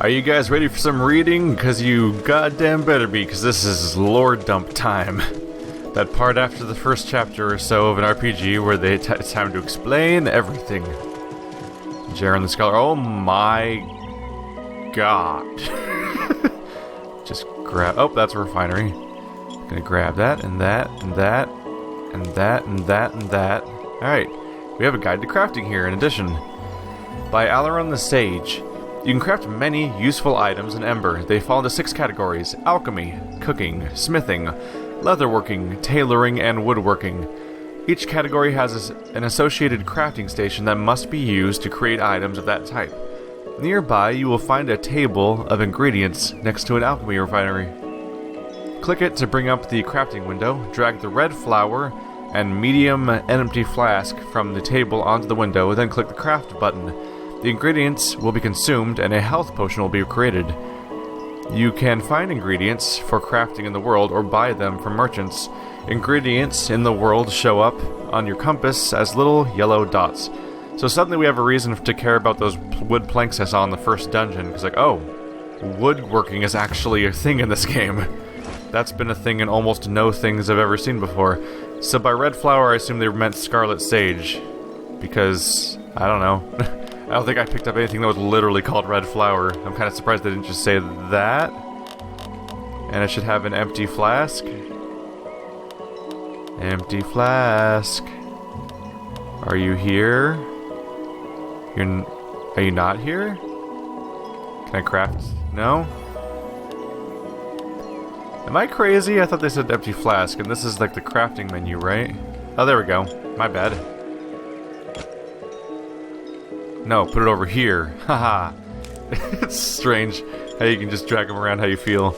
Are you guys ready for some reading? Because you goddamn better be, because this is lore dump time. That part after the first chapter or so of an RPG where it's time to explain everything. Jaren the Scholar. Oh my god. Just grab... Oh, that's a refinery. Gonna grab that, and that, and that, and that, and that, and that. Alright, we have a guide to crafting here in addition. By Alaron the Sage. You can craft many useful items in Ember. They fall into 6 categories: alchemy, cooking, smithing, leatherworking, tailoring, and woodworking. Each category has an associated crafting station that must be used to create items of that type. Nearby, you will find a table of ingredients next to an alchemy refinery. Click it to bring up the crafting window, drag the red flower and medium empty flask from the table onto the window, then click the craft button. The ingredients will be consumed and a health potion will be created. You can find ingredients for crafting in the world or buy them from merchants. Ingredients in the world show up on your compass as little yellow dots. So suddenly we have a reason to care about those wood planks I saw in the first dungeon. It's like, oh, woodworking is actually a thing in this game. That's been a thing in almost no things I've ever seen before. So by red flower I assume they meant scarlet sage. Because, I don't know. I don't think I picked up anything that was literally called red flower. I'm kind of surprised they didn't just say that. And it should have an empty flask. Empty flask. Are you here? Are you not here? Can I craft? No? Am I crazy? I thought they said empty flask, and this is like the crafting menu, right? Oh, there we go. My bad. No, put it over here. Haha. It's strange how you can just drag them around how you feel.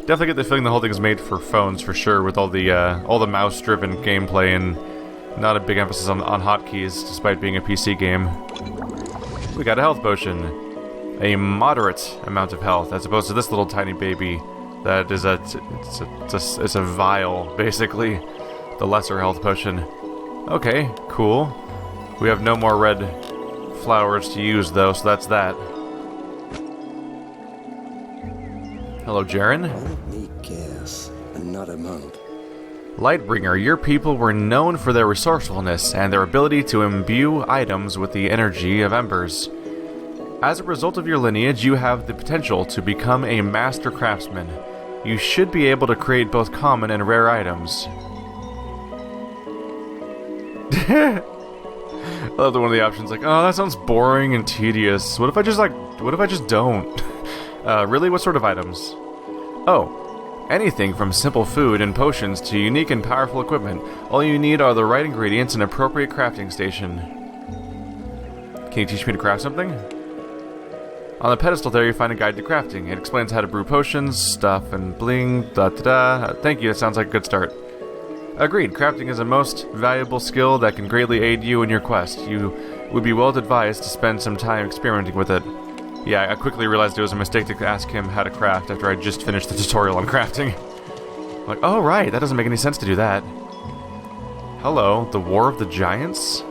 Definitely get the feeling the whole thing is made for phones for sure, with all the mouse-driven gameplay and not a big emphasis on hotkeys, despite being a PC game. We got a health potion. A moderate amount of health, as opposed to this little tiny baby that is it's a vial, basically. The lesser health potion. Okay, cool. We have no more red flowers to use though, so that's that. Hello, Jaren. Let me guess. Another month. Lightbringer, your people were known for their resourcefulness and their ability to imbue items with the energy of embers. As a result of your lineage, you have the potential to become a master craftsman. You should be able to create both common and rare items. I love that one of the options like, oh, that sounds boring and tedious. What if I just don't? Really? What sort of items? Oh, anything from simple food and potions to unique and powerful equipment. All you need are the right ingredients and appropriate crafting station. Can you teach me to craft something? On the pedestal there you find a guide to crafting. It explains how to brew potions, stuff, and bling, da-da-da. Thank you, that sounds like a good start. Agreed, crafting is a most valuable skill that can greatly aid you in your quest. You would be well advised to spend some time experimenting with it. Yeah, I quickly realized it was a mistake to ask him how to craft after I just finished the tutorial on crafting. I'm like, oh right, that doesn't make any sense to do that. Hello, the War of the Giants?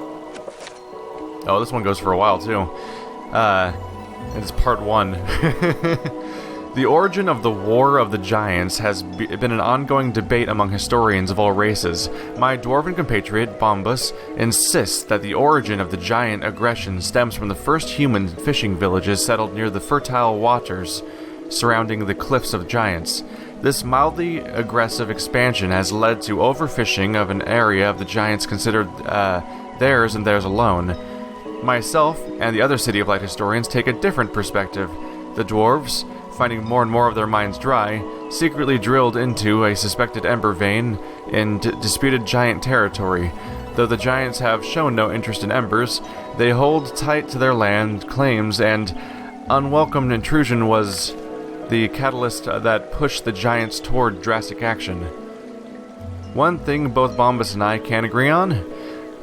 Oh, this one goes for a while too. It's part 1. The origin of the War of the Giants has been an ongoing debate among historians of all races. My dwarven compatriot, Bombus, insists that the origin of the giant aggression stems from the first human fishing villages settled near the fertile waters surrounding the cliffs of giants. This mildly aggressive expansion has led to overfishing of an area of the giants considered theirs and theirs alone. Myself and the other City of Light historians take a different perspective. The dwarves, finding more and more of their mines dry, secretly drilled into a suspected ember vein in disputed giant territory. Though the giants have shown no interest in embers, they hold tight to their land claims, and unwelcome intrusion was the catalyst that pushed the giants toward drastic action. One thing both Bombus and I can agree on: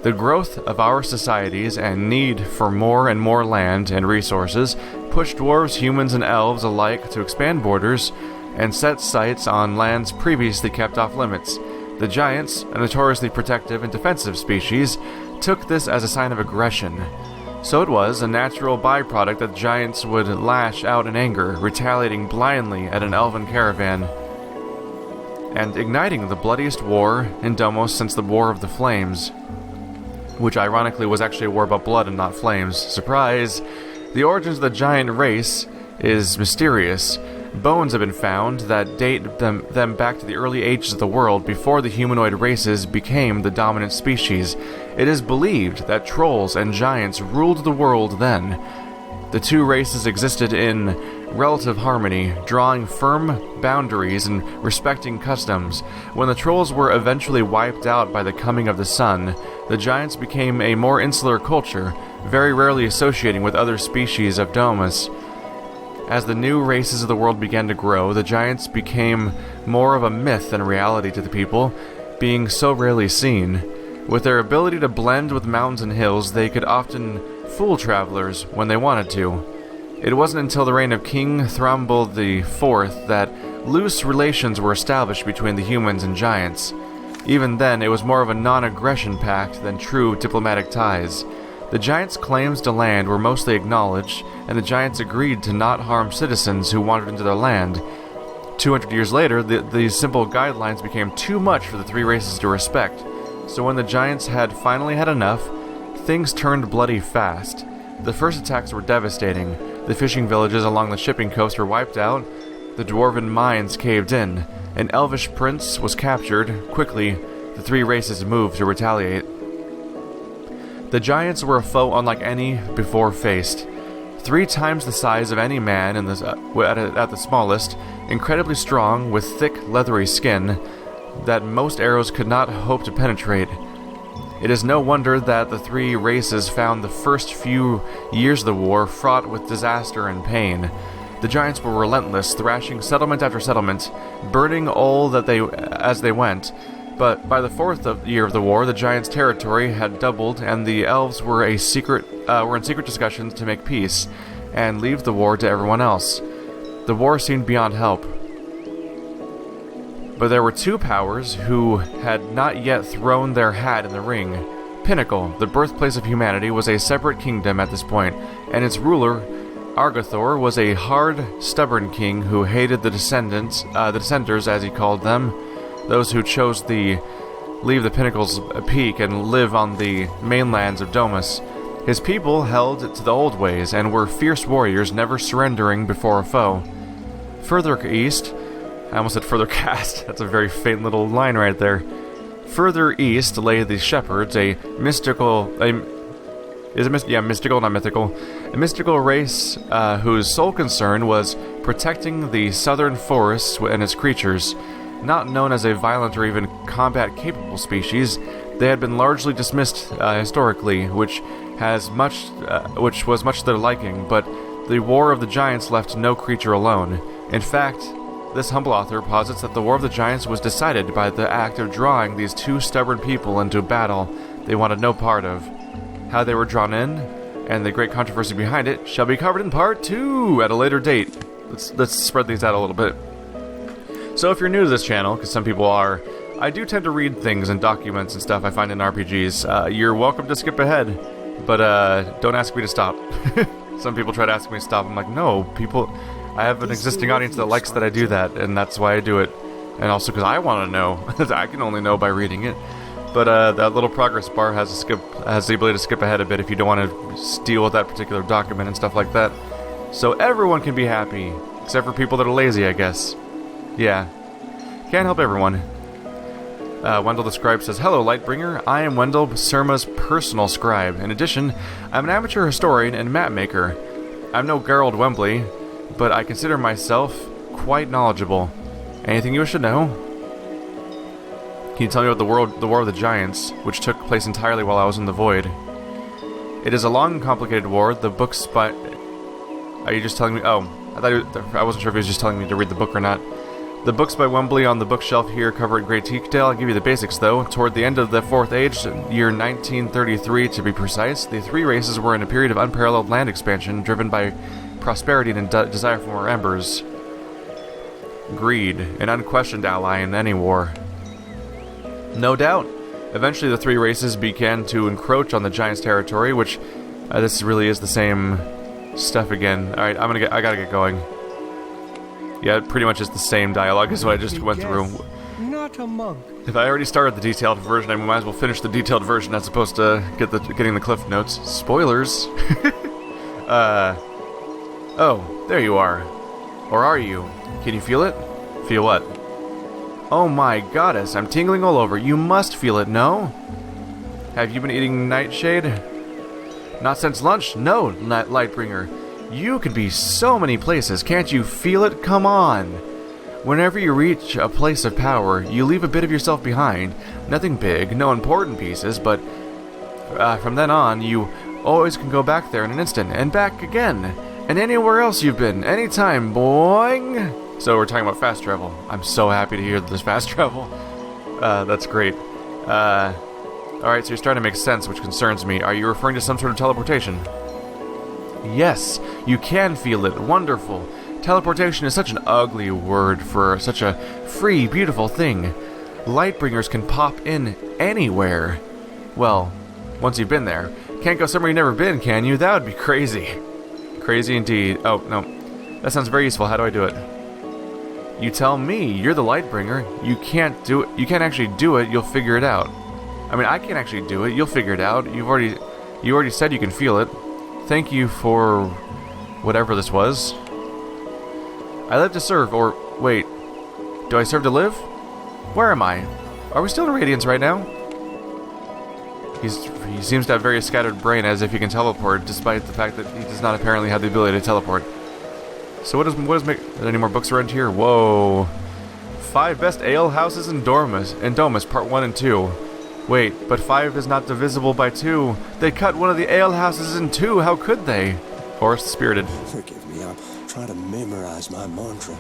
the growth of our societies and need for more and more land and resources push dwarves, humans, and elves alike to expand borders and set sights on lands previously kept off limits. The giants, a notoriously protective and defensive species, took this as a sign of aggression. So it was a natural byproduct that giants would lash out in anger, retaliating blindly at an elven caravan, and igniting the bloodiest war in Domos since the War of the Flames, which ironically was actually a war about blood and not flames. Surprise! The origins of the giant race is mysterious. Bones have been found that date them back to the early ages of the world before the humanoid races became the dominant species. It is believed that trolls and giants ruled the world then. The two races existed in relative harmony, drawing firm boundaries and respecting customs. When the trolls were eventually wiped out by the coming of the sun, the giants became a more insular culture, very rarely associating with other species of Domus. As the new races of the world began to grow, the giants became more of a myth than reality to the people, being so rarely seen. With their ability to blend with mountains and hills, they could often fool travelers when they wanted to. It wasn't until the reign of King Thramble IV that loose relations were established between the humans and giants. Even then, it was more of a non-aggression pact than true diplomatic ties. The giants' claims to land were mostly acknowledged, and the giants agreed to not harm citizens who wandered into their land. 200 years later, these simple guidelines became too much for the three races to respect. So when the giants had finally had enough, things turned bloody fast. The first attacks were devastating. The fishing villages along the shipping coast were wiped out, the dwarven mines caved in, an elvish prince was captured. Quickly, the three races moved to retaliate. The giants were a foe unlike any before faced. 3 times the size of any man at the smallest, incredibly strong, with thick, leathery skin that most arrows could not hope to penetrate. It is no wonder that the three races found the first few years of the war fraught with disaster and pain. The giants were relentless, thrashing settlement after settlement, burning all that as they went. But by the 4th year of the war, the giants' territory had doubled, and the elves were in secret discussions to make peace and leave the war to everyone else. The war seemed beyond help. But there were 2 powers who had not yet thrown their hat in the ring. Pinnacle, the birthplace of humanity, was a separate kingdom at this point, and its ruler, Argothor, was a hard, stubborn king who hated the dissenters, as he called them, those who chose to leave the Pinnacle's peak and live on the mainlands of Domus. His people held to the old ways and were fierce warriors, never surrendering before a foe. Further east, I almost said further cast. That's a very faint little line right there. Further east lay the shepherds, a mystical, mystical, not mythical, a mystical race whose sole concern was protecting the southern forests and its creatures. Not known as a violent or even combat-capable species, they had been largely dismissed historically, which was much to their liking. But the War of the Giants left no creature alone. In fact, this humble author posits that the War of the Giants was decided by the act of drawing these 2 stubborn people into a battle they wanted no part of. How they were drawn in, and the great controversy behind it, shall be covered in part 2 at a later date. Let's spread these out a little bit. So if you're new to this channel, because some people are, I do tend to read things and documents and stuff I find in RPGs. You're welcome to skip ahead, but don't ask me to stop. Some people try to ask me to stop. I'm like, no, I have an existing audience that likes that I do that, and that's why I do it. And also because I want to know. I can only know by reading it. But that little progress bar has the ability to skip ahead a bit if you don't want to deal with that particular document and stuff like that. So everyone can be happy, except for people that are lazy, I guess. Yeah. Can't help everyone. Wendell the Scribe says, "Hello, Lightbringer. I am Wendell, Surma's personal scribe. In addition, I'm an amateur historian and map maker. I'm no Gerald Wembley, but I consider myself quite knowledgeable. Anything you wish to know? Can you tell me about the War of the Giants, which took place entirely while I was in the Void? It is a long and complicated war. The books by... Are you just telling me... Oh, I wasn't sure if he was just telling me to read the book or not. The books by Wembley on the bookshelf here cover in great detail. I'll give you the basics, though. Toward the end of the 4th Age, year 1933 to be precise, the 3 races were in a period of unparalleled land expansion, driven by prosperity and desire for more embers. Greed, an unquestioned ally in any war. No doubt, eventually the 3 races began to encroach on the Giants' territory, which This really is the same stuff again. Alright, I gotta get going. Yeah, it pretty much is the same dialogue as what I just went through. Not a monk. If I already started the detailed version, I might as well finish the detailed version as opposed to getting the cliff notes. Spoilers! Oh, there you are. Or are you? Can you feel it? Feel what? Oh my goddess, I'm tingling all over. You must feel it, no? Have you been eating nightshade? Not since lunch? No, Lightbringer. You could be so many places, can't you feel it? Come on! Whenever you reach a place of power, you leave a bit of yourself behind. Nothing big, no important pieces, but from then on, you always can go back there in an instant, and back again. And anywhere else you've been, anytime, boing! So we're talking about fast travel. I'm so happy to hear that there's fast travel. That's great. Alright, so you're starting to make sense, which concerns me. Are you referring to some sort of teleportation? Yes, you can feel it. Wonderful. Teleportation is such an ugly word for such a free, beautiful thing. Lightbringers can pop in anywhere. Well, once you've been there. Can't go somewhere you've never been, can you? That would be crazy. Crazy indeed. Oh, no. That sounds very useful. How do I do it? You tell me. You're the Lightbringer. You can't do it. You can't actually do it. You'll figure it out. I mean, I can't actually do it. You'll figure it out. You already said you can feel it. Thank you for whatever this was. I live to serve, or wait, do I serve to live? Where am I? Are we still in Radiance right now? He seems to have a very scattered brain, as if he can teleport, despite the fact that he does not apparently have the ability to teleport. So what does make... Are there any more books around here? Whoa. 5 best ale houses in Domus, part 1 and 2. Wait, but 5 is not divisible by 2. They cut one of the ale houses in 2. How could they? Horse spirited. Forgive me, I'm trying to memorize my mantra.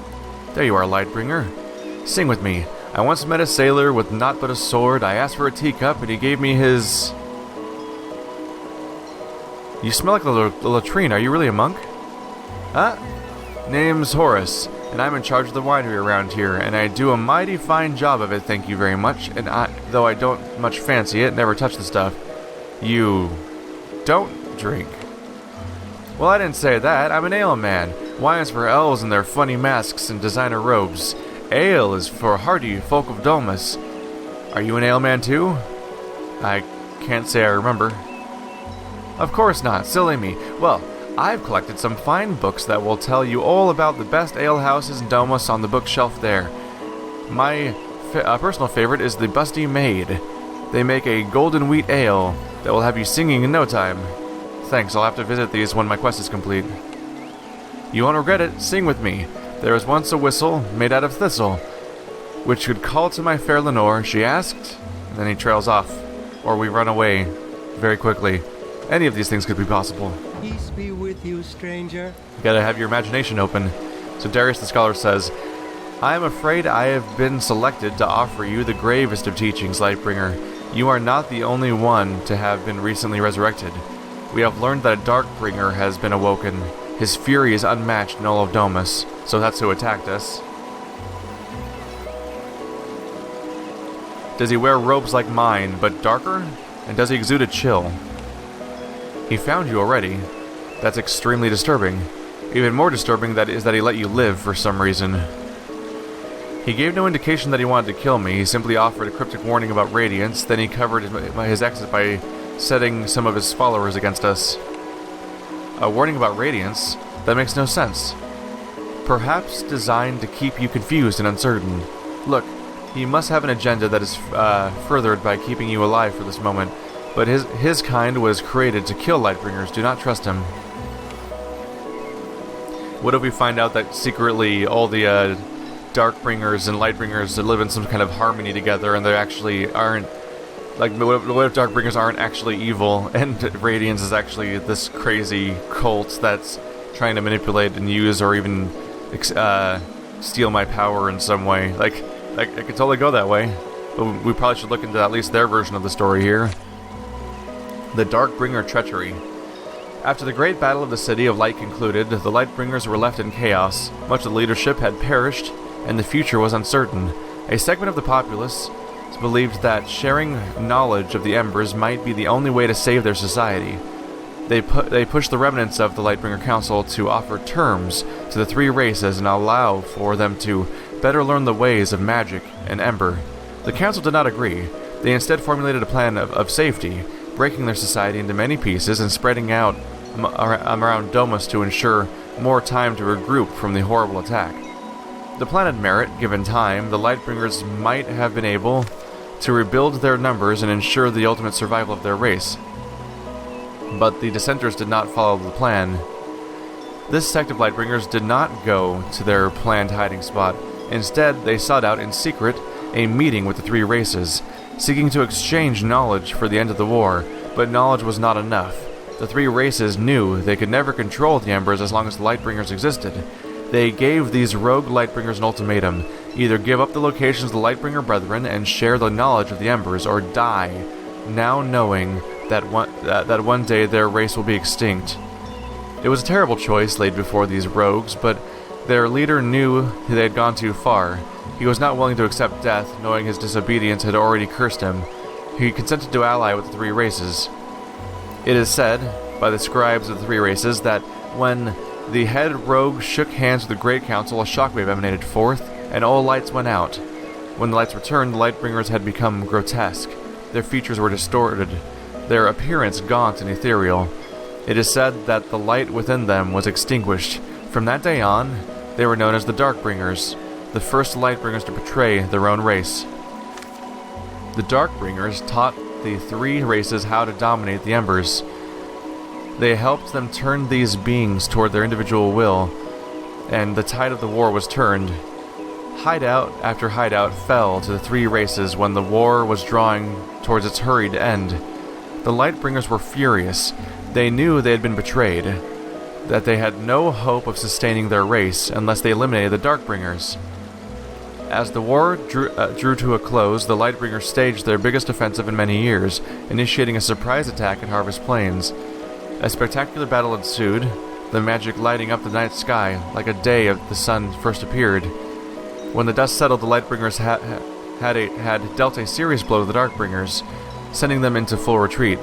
There you are, Lightbringer. Sing with me. I once met a sailor with naught but a sword. I asked for a teacup, and he gave me his... You smell like a latrine. Are you really a monk? Huh? Name's Horace, and I'm in charge of the winery around here, and I do a mighty fine job of it, thank you very much. And though I don't much fancy it, never touch the stuff. You don't drink. Well, I didn't say that. I'm an ale man. Wine's for elves and their funny masks and designer robes. Ale is for hardy folk of Domus. Are you an ale man too? I can't say I remember. Of course not. Silly me. Well, I've collected some fine books that will tell you all about the best ale houses in Domus on the bookshelf there. My personal favorite is the Busty Maid. They make a golden wheat ale that will have you singing in no time. Thanks, I'll have to visit these when my quest is complete. You won't regret it. Sing with me. There was once a whistle made out of thistle, which could call to my fair Lenore, she asked. And then he trails off. Or we run away very quickly. Any of these things could be possible. Peace be with you, stranger. You gotta have your imagination open. So Darius the Scholar says, I am afraid I have been selected to offer you the gravest of teachings, Lightbringer. You are not the only one to have been recently resurrected. We have learned that a Darkbringer has been awoken. His fury is unmatched in all of Domus, so that's who attacked us. Does he wear robes like mine, but darker? And does he exude a chill? He found you already. That's extremely disturbing. Even more disturbing is that he let you live for some reason. He gave no indication that he wanted to kill me. He simply offered a cryptic warning about Radiance, then he covered his exit by setting some of his followers against us. A warning about Radiance? That makes no sense. Perhaps designed to keep you confused and uncertain. Look, he must have an agenda that is furthered by keeping you alive for this moment, but his kind was created to kill Lightbringers. Do not trust him. What if we find out that secretly all the Darkbringers and Lightbringers live in some kind of harmony together, and they actually aren't... Like, what if Darkbringers aren't actually evil, and Radiance is actually this crazy cult that's trying to manipulate and use or even steal my power in some way? Like, it could totally go that way. But we probably should look into at least their version of the story here. The Darkbringer treachery. After the great battle of the City of Light concluded, the Lightbringers were left in chaos. Much of the leadership had perished, and the future was uncertain. A segment of the populace believed that sharing knowledge of the Embers might be the only way to save their society. They pushed the remnants of the Lightbringer Council to offer terms to the three races and allow for them to better learn the ways of magic and Ember. The council did not agree. They instead formulated a plan of safety, breaking their society into many pieces and spreading out around Domus to ensure more time to regroup from the horrible attack. The plan had merit. Given time, the Lightbringers might have been able to rebuild their numbers and ensure the ultimate survival of their race. But the dissenters did not follow the plan. This sect of Lightbringers did not go to their planned hiding spot. Instead, they sought out in secret a meeting with the three races, seeking to exchange knowledge for the end of the war, but knowledge was not enough. The three races knew they could never control the Embers as long as the Lightbringers existed. They gave these rogue Lightbringers an ultimatum: either give up the locations of the Lightbringer Brethren and share the knowledge of the Embers, or die, now knowing that one day their race will be extinct. It was a terrible choice laid before these rogues, but their leader knew they had gone too far. He was not willing to accept death, knowing his disobedience had already cursed him. He consented to ally with the three races. It is said, by the scribes of the three races, that when the head rogue shook hands with the Great Council, a shockwave emanated forth, and all lights went out. When the lights returned, the Lightbringers had become grotesque. Their features were distorted, their appearance gaunt and ethereal. It is said that the light within them was extinguished. From that day on, they were known as the Darkbringers, the first Lightbringers to betray their own race. The Darkbringers taught the three races how to dominate the Embers. They helped them turn these beings toward their individual will, and the tide of the war was turned. Hideout after hideout fell to the three races when the war was drawing towards its hurried end. The Lightbringers were furious. They knew they had been betrayed, that they had no hope of sustaining their race unless they eliminated the Darkbringers. As the war drew to a close, the Lightbringers staged their biggest offensive in many years, initiating a surprise attack at Harvest Plains. A spectacular battle ensued, the magic lighting up the night sky like a day the sun first appeared. When the dust settled, the Lightbringers had dealt a serious blow to the Darkbringers, sending them into full retreat.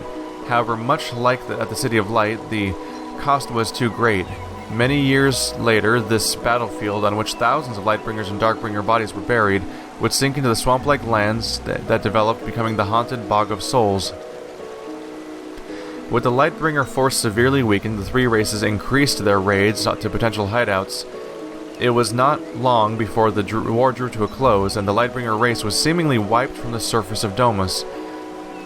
However, much like at the City of Light, the cost was too great. Many years later, this battlefield, on which thousands of Lightbringers and Darkbringer bodies were buried, would sink into the swamp-like lands that developed, becoming the haunted Bog of Souls. With the Lightbringer force severely weakened, the three races increased their raids to potential hideouts. It was not long before the war drew to a close, and the Lightbringer race was seemingly wiped from the surface of Domus.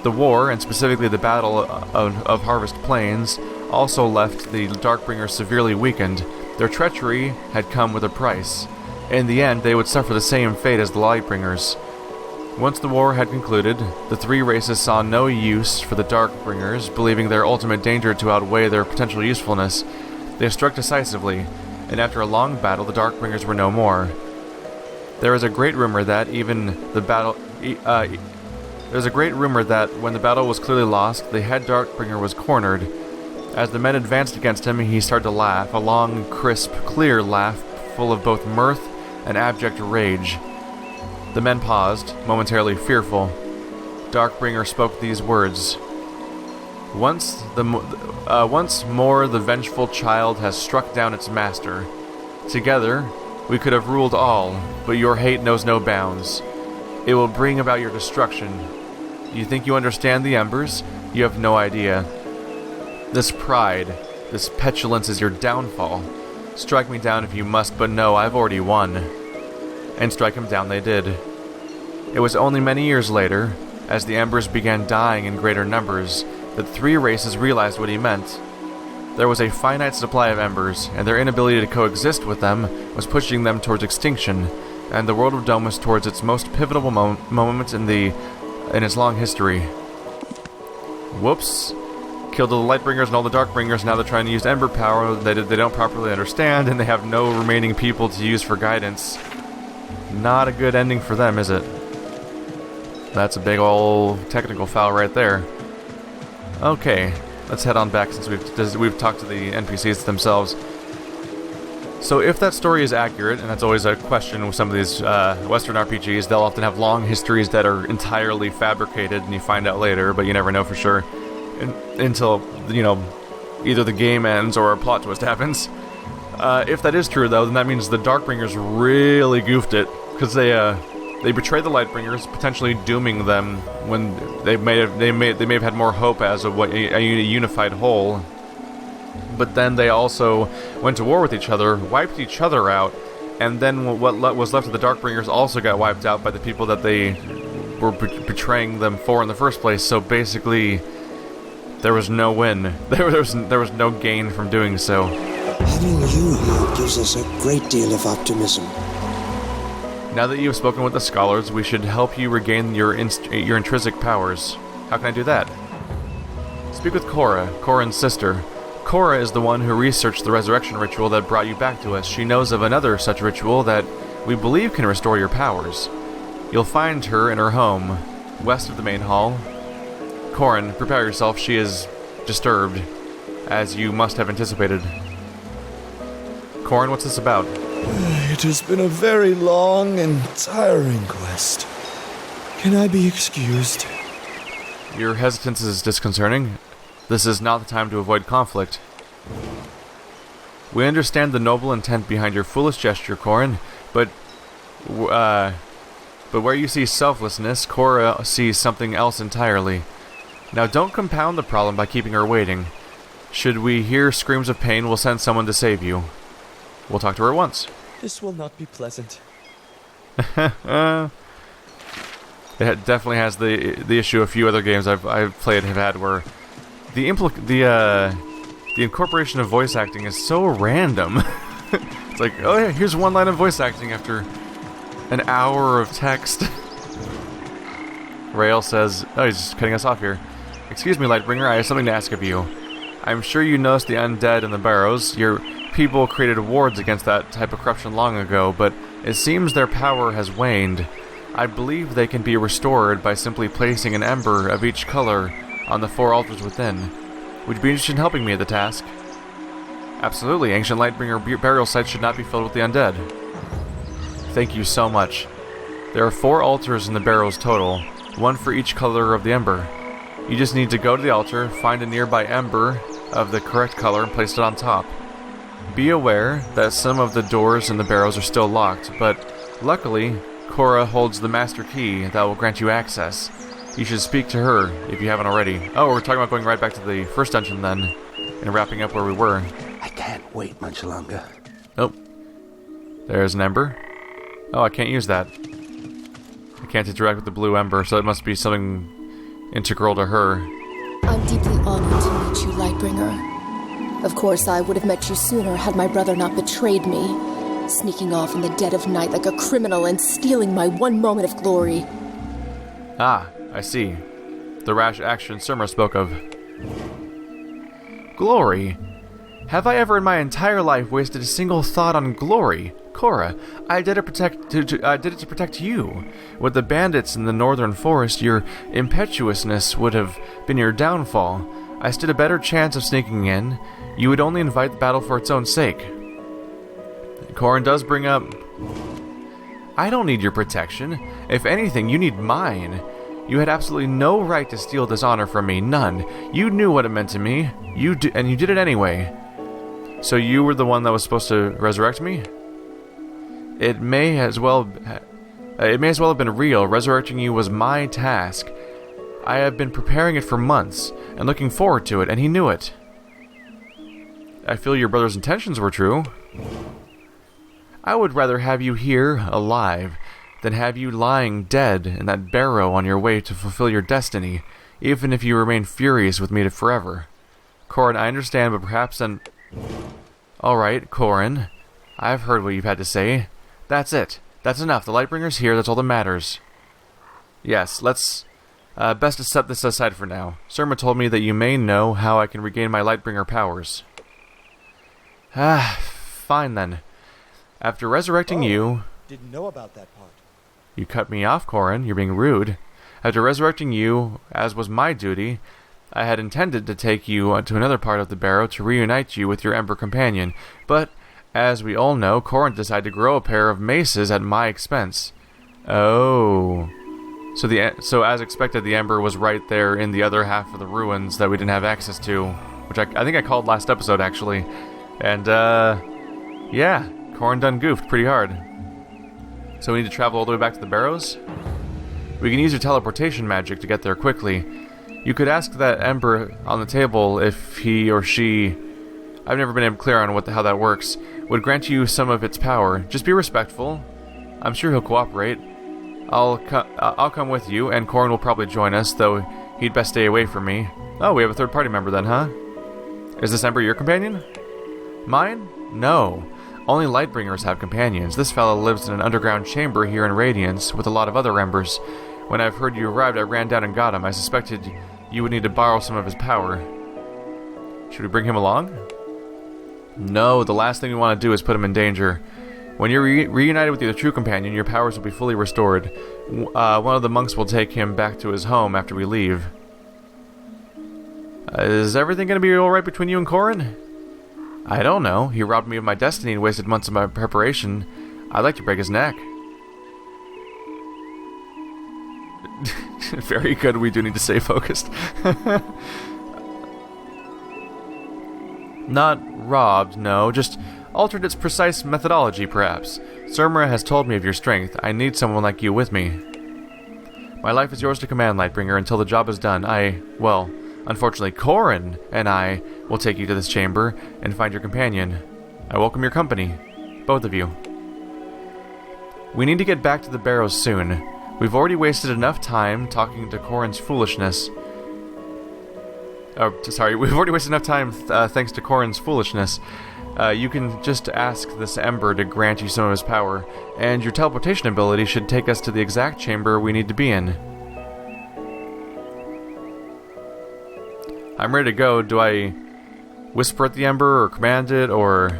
The war, and specifically the Battle of Harvest Plains, also left the Darkbringers severely weakened. Their treachery had come with a price. In the end, they would suffer the same fate as the Lightbringers. Once the war had concluded, the three races saw no use for the Darkbringers, believing their ultimate danger to outweigh their potential usefulness. They struck decisively, and after a long battle, the Darkbringers were no more. There is a great rumor that when the battle was clearly lost, the head Darkbringer was cornered. As the men advanced against him, he started to laugh, a long, crisp, clear laugh full of both mirth and abject rage. The men paused, momentarily fearful. Darkbringer spoke these words: Once more the vengeful child has struck down its master. Together, we could have ruled all, but your hate knows no bounds. It will bring about your destruction. You think you understand the Embers? You have no idea. This pride, this petulance is your downfall. Strike me down if you must, but no, I've already won. And strike him down they did. It was only many years later, as the Embers began dying in greater numbers, that the three races realized what he meant. There was a finite supply of Embers, and their inability to coexist with them was pushing them towards extinction, and the world of Domus towards its most pivotal moment in its long history. Whoops. Killed all the Lightbringers and all the Darkbringers. Now they're trying to use Ember power that they don't properly understand, and they have no remaining people to use for guidance. Not a good ending for them, is it? That's a big old technical foul right there. Okay, let's head on back since we've talked to the NPCs themselves. So if that story is accurate, and that's always a question with some of these Western RPGs, they'll often have long histories that are entirely fabricated, and you find out later, but you never know for sure. Until, either the game ends or a plot twist happens. If that is true, though, then that means the Darkbringers really goofed it, because they betrayed the Lightbringers, potentially dooming them when they may have had more hope as a unified whole. But then they also went to war with each other, wiped each other out, and then what was left of the Darkbringers also got wiped out by the people that they were betraying them for in the first place. So basically, there was no win. There was no gain from doing so. Having you here gives us a great deal of optimism. Now that you have spoken with the scholars, we should help you regain your intrinsic powers. How can I do that? Speak with Corra, Corin's sister. Corra is the one who researched the resurrection ritual that brought you back to us. She knows of another such ritual that we believe can restore your powers. You'll find her in her home, west of the main hall. Corin, prepare yourself. She is disturbed, as you must have anticipated. Corin, what's this about? It has been a very long and tiring quest. Can I be excused? Your hesitance is disconcerting. This is not the time to avoid conflict. We understand the noble intent behind your foolish gesture, Corin, but where you see selflessness, Corra sees something else entirely. Now don't compound the problem by keeping her waiting. Should we hear screams of pain, we'll send someone to save you. We'll talk to her once. This will not be pleasant. It definitely has the issue a few other games I've played have had where the incorporation of voice acting is so random. It's like, oh yeah, here's one line of voice acting after an hour of text. Rael says, oh, he's just cutting us off here. Excuse me, Lightbringer, I have something to ask of you. I'm sure you noticed the Undead in the Barrows. Your people created wards against that type of corruption long ago, but it seems their power has waned. I believe they can be restored by simply placing an ember of each color on the 4 altars within. Would you be interested in helping me at the task? Absolutely. Ancient Lightbringer burial sites should not be filled with the undead. Thank you so much. There are 4 altars in the Barrows total, 1 for each color of the ember. You just need to go to the altar, find a nearby ember of the correct color, and place it on top. Be aware that some of the doors in the Barrows are still locked, but luckily, Corra holds the master key that will grant you access. You should speak to her if you haven't already. Oh, we're talking about going right back to the first dungeon then, and wrapping up where we were. I can't wait much longer. Oh, there's an ember. Oh, I can't use that. I can't interact with the blue ember, so it must be something integral to her. I'm deeply honored to meet you, Lightbringer. Of course, I would have met you sooner had my brother not betrayed me, sneaking off in the dead of night like a criminal and stealing my one moment of glory. Ah, I see. The rash action Surma spoke of. Glory? Have I ever in my entire life wasted a single thought on glory? Corra, I did it to protect you. With the bandits in the northern forest, your impetuousness would have been your downfall. I stood a better chance of sneaking in. You would only invite the battle for its own sake. Corin does bring up... I don't need your protection. If anything, you need mine. You had absolutely no right to steal this honor from me. None. You knew what it meant to me. And you did it anyway. So you were the one that was supposed to resurrect me? It may as well have been real. Resurrecting you was my task. I have been preparing it for months, and looking forward to it, and he knew it. I feel your brother's intentions were true. I would rather have you here, alive, than have you lying dead in that barrow on your way to fulfill your destiny, even if you remain furious with me forever. Corin, I understand, but perhaps then... Alright, Corin. I've heard what you've had to say. That's it. That's enough. The Lightbringer's here, that's all that matters. Yes, let's... best to set this aside for now. Surma told me that you may know how I can regain my Lightbringer powers. Fine then. After resurrecting you... Didn't know about that part. You cut me off, Corin. You're being rude. After resurrecting you, as was my duty, I had intended to take you to another part of the barrow to reunite you with your Ember companion, but, as we all know, Corin decided to grow a pair of maces at my expense. Oh... So as expected, the Ember was right there in the other half of the ruins that we didn't have access to. which I think I called last episode, actually. And, yeah, Corin done goofed pretty hard. So we need to travel all the way back to the Barrows? We can use your teleportation magic to get there quickly. You could ask that Ember on the table if he or she, I've never been clear on how that works, would grant you some of its power. Just be respectful. I'm sure he'll cooperate. I'll come with you, and Corin will probably join us, though he'd best stay away from me. Oh, we have a third party member then, huh? Is this Ember your companion? Mine? No. Only Lightbringers have companions. This fellow lives in an underground chamber here in Radiance with a lot of other Embers. When I've heard you arrived, I ran down and got him. I suspected you would need to borrow some of his power. Should we bring him along? No, the last thing we want to do is put him in danger. When you're reunited with your true companion, your powers will be fully restored. One of the monks will take him back to his home after we leave. Is everything going to be alright between you and Corin? I don't know. He robbed me of my destiny and wasted months of my preparation. I'd like to break his neck. Very good, we do need to stay focused. Not robbed, no, just altered its precise methodology, perhaps. Surmra has told me of your strength. I need someone like you with me. My life is yours to command, Lightbringer, until the job is done. Unfortunately, Corin and I will take you to this chamber and find your companion. I welcome your company, both of you. We need to get back to the Barrows soon. We've already wasted enough time talking to Corin's foolishness. We've already wasted enough time thanks to Corin's foolishness. You can just ask this Ember to grant you some of his power, and your teleportation ability should take us to the exact chamber we need to be in. I'm ready to go. Do I whisper at the Ember, or command it, or...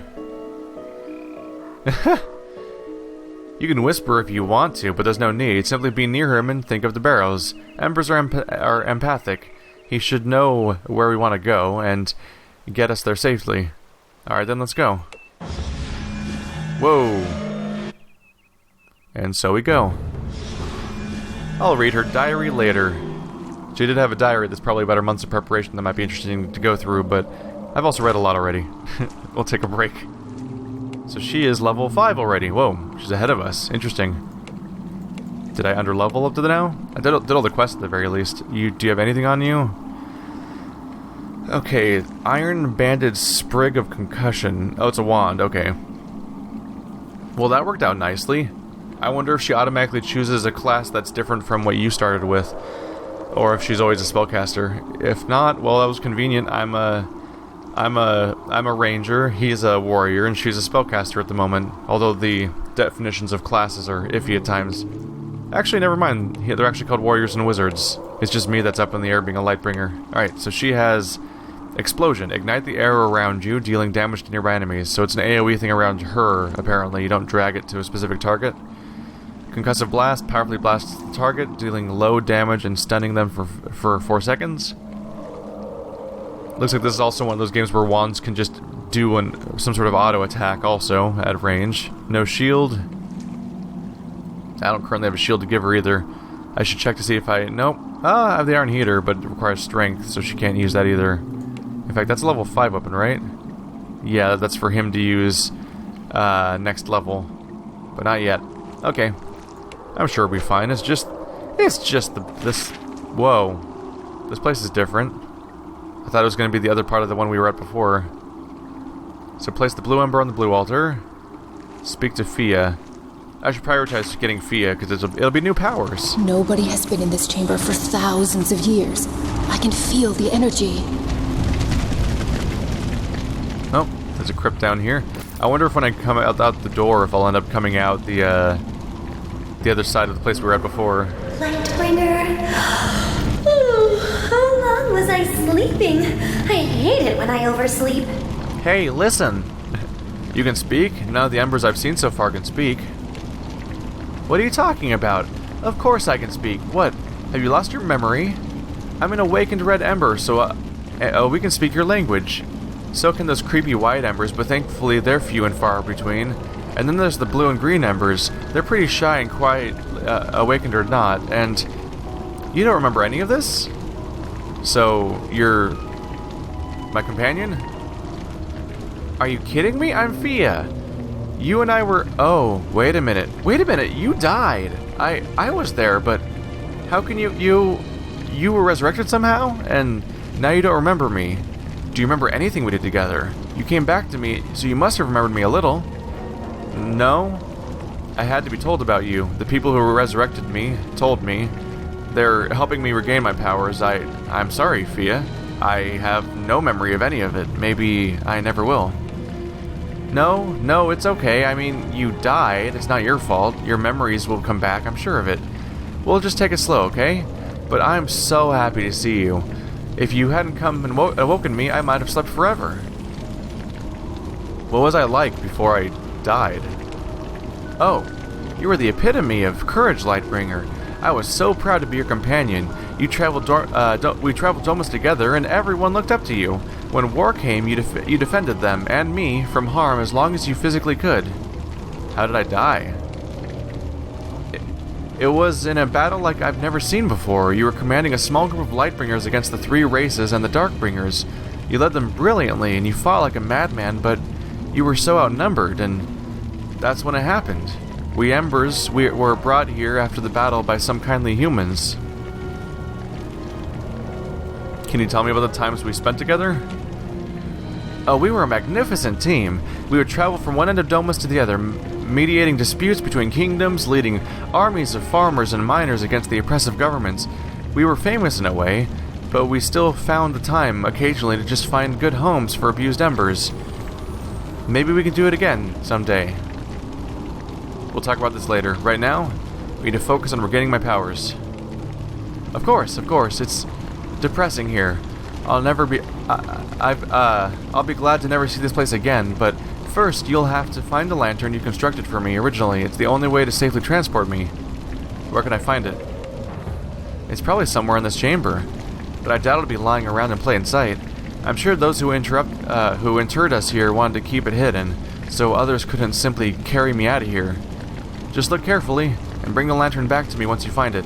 You can whisper if you want to, but there's no need. Simply be near him and think of the Barrows. Embers are empathic. He should know where we want to go, and get us there safely. Alright then, let's go. Whoa. And so we go. I'll read her diary later. She did have a diary that's probably about her months of preparation that might be interesting to go through, but I've also read a lot already. We'll take a break. So she is level 5 already. Whoa, she's ahead of us. Interesting. Did I underlevel up to the now? I did all the quests at the very least. Do you have anything on you? Okay, Iron Banded Sprig of Concussion. Oh, it's a wand, okay. Well, that worked out nicely. I wonder if she automatically chooses a class that's different from what you started with. Or if she's always a spellcaster. If not, well, that was convenient. I'm a ranger, he's a warrior, and she's a spellcaster at the moment. Although the definitions of classes are iffy at times. Actually, never mind. They're actually called warriors and wizards. It's just me that's up in the air being a Lightbringer. Alright, so she has Explosion. Ignite the air around you, dealing damage to nearby enemies. So it's an AoE thing around her, apparently. You don't drag it to a specific target. Concussive Blast. Powerfully blasts the target, dealing low damage and stunning them for 4 seconds. Looks like this is also one of those games where wands can just do some sort of auto attack also at range. No shield. I don't currently have a shield to give her either. I should check to see if nope. I have the Iron Heater, but it requires strength, so she can't use that either. In fact, that's a level 5 weapon, right? Yeah, that's for him to use next level. But not yet. Okay. I'm sure it'll be fine. It's just this... Whoa. This place is different. I thought it was going to be the other part of the one we were at before. So place the blue ember on the blue altar. Speak to Fia. I should prioritize getting Fia, because it'll be new powers. Nobody has been in this chamber for thousands of years. I can feel the energy. Oh, there's a crypt down here. I wonder if when I come out the door, if I'll end up coming out the other side of the place we were at before. Lightbringer. How long was I sleeping? I hate it when I oversleep. Hey, listen. You can speak? None of the Embers I've seen so far can speak. What are you talking about? Of course I can speak. What? Have you lost your memory? I'm an awakened red ember, so we can speak your language. So can those creepy white embers, but thankfully they're few and far between. And then there's the blue and green embers. They're pretty shy and quiet, awakened or not, and you don't remember any of this? So, My companion? Are you kidding me? I'm Fia. You and I were... Oh, wait a minute. Wait a minute, you died. I was there, but... How can you were resurrected somehow? And now you don't remember me. Do you remember anything we did together? You came back to me, so you must have remembered me a little. No? I had to be told about you. The people who resurrected me told me. They're helping me regain my powers. I'm sorry, Fia. I have no memory of any of it. Maybe I never will. No, it's okay. I mean, you died. It's not your fault. Your memories will come back, I'm sure of it. We'll just take it slow, okay? But I'm so happy to see you. If you hadn't come and awoken me, I might have slept forever. What was I like before I died? Oh, you were the epitome of courage, Lightbringer. I was so proud to be your companion. We traveled almost together, and everyone looked up to you. When war came, you defended them and me from harm as long as you physically could. How did I die? It was in a battle like I've never seen before. You were commanding a small group of Lightbringers against the 3 races and the Darkbringers. You led them brilliantly, and you fought like a madman, but you were so outnumbered, and that's when it happened. We Embers were brought here after the battle by some kindly humans. Can you tell me about the times we spent together? Oh, we were a magnificent team. We would travel from one end of Domus to the other, mediating disputes between kingdoms, leading armies of farmers and miners against the oppressive governments. We were famous in a way, but we still found the time occasionally to just find good homes for abused Embers. Maybe we can do it again someday. We'll talk about this later. Right now, we need to focus on regaining my powers. Of course, it's depressing here. I'll be glad to never see this place again, but first you'll have to find the lantern you constructed for me originally. It's the only way to safely transport me. Where can I find it? It's probably somewhere in this chamber, but I doubt it'll be lying around in plain sight. I'm sure those who interred us here wanted to keep it hidden, so others couldn't simply carry me out of here. Just look carefully, and bring the lantern back to me once you find it.